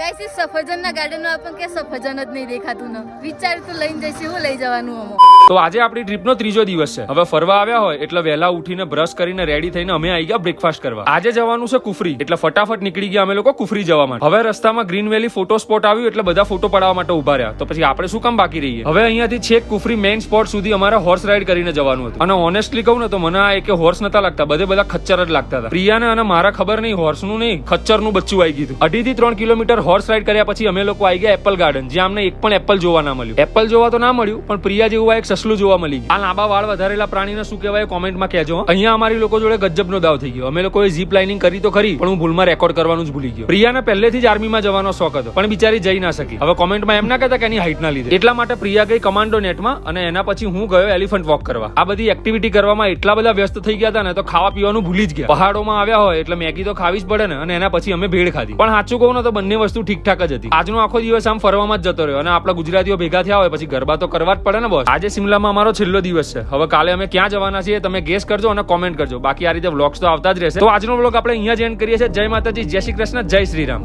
Guys સફરજન ના garden માં પણ કે સફરજન જ નહીં દેખાતું ને વિચાર તું લઈને જઈશ એવું લઈ જવાનું અમો. તો આજે આપણી ટ્રીપનો ત્રીજો દિવસ છે. હવે ફરવા આવ્યા હોય એટલે વહેલા ઉઠીને બ્રશ કરીને રેડી થઈને અમે આવી ગયા બ્રેકફાસ્ટ કરવા. આજે જવાનું છે કુફરી, એટલે ફટાફટ નીકળી ગયા અમે લોકો કુફરી જવા માટે. હવે રસ્તામાં ગ્રીન વેલી ફોટો સ્પોટ આવ્યું એટલે બધા ફોટો પડાવવા માટે ઉભા રહ્યા. તો પછી આપણે શું કામ બાકી રહીએ. હવે અહીંયાથી છેક કુફરી મેઇન સ્પોટ સુધી અમારે હોર્સ રાઈડ કરીને જવાનું હતું. અને ઓનેસ્ટલી કહું ને તો મને આ એકે હોર્સ નતા લાગતા, બધા ખચ્ચર જ લાગતા હતા. પ્રિયાને અને મારા ખબર નહીં હોર્સનું નહીં ખચ્ચરનું બચ્ચું આવી ગયું. 2.5 થી 3 કિલોમીટર હોર્સ રાઈડ કર્યા પછી અમે લોકો આવી ગયા એપલ ગાર્ડન, જ્યાં અમને એક પણ એપલ જોવા ના મળ્યું. એપલ જોવા તો ના મળ્યું, પણ પ્રિયા જેવું એક સસલું જોવા મળી ગયું. આ લાંબા વાળ વધારેલા પ્રાણીને શું કહેવાય કોમેન્ટમાં કહેજો. અહીંયા અમારી લોકો જોડે ગજબનો દાવ થઈ ગયો. અમે લોકોએ ઝીપ લાઇનિંગ કરી તો ખરી, પણ હું ભૂલમાં રેકોર્ડ કરવાનું જ ભૂલી ગયો. પ્રિયાને પહેલેથી જ આર્મીમાં જવાનો શોખ હતો, પણ બિચારી જઈ ના શકી. હવે કોમેન્ટમાં એમ ના કહેતા કે એની હાઈટ ના લીધે. એટલા માટે પ્રિયા ગઈ કમાન્ડો નેટમાં, અને એના પછી હું ગયો એલિફન્ટ વોક કરવા. આ બધી એક્ટિવિટી કરવામાં એટલા બધા વ્યસ્ત થઈ ગયા હતા ને તો ખાવા પીવાનું ભૂલી જ ગયા. પહાડોમાં આવ્યા હોય એટલે મેગી તો ખાવી જ પડે ને, અને એના પછી અમે ભેળ ખાધી. પણ સાચું કહું ને તો બંને વસ્તુ ઠીકઠાક જ હતી. આજનો આખો દિવસ આમ ફરવામાં જ જતો રહ્યો, અને આપણા ગુજરાતીઓ ભેગા થયા હોય પછી ગરબા તો કરવા જ પડે ને બોસ. આજે શિમલામાં અમારો છેલ્લો દિવસ છે. હવે કાલે અમે ક્યાં જવાના છીએ તમે ગેસ કરજો અને કોમેન્ટ કરજો. બાકી આ રીતે વ્લોગ્સ તો આવતા જ રહેશે. તો આજનો વ્લોગ આપણે અહીંયા જ એન્ડ કરીએ છીએ. જય માતાજી, જય શ્રી કૃષ્ણ, જય શ્રી રામ.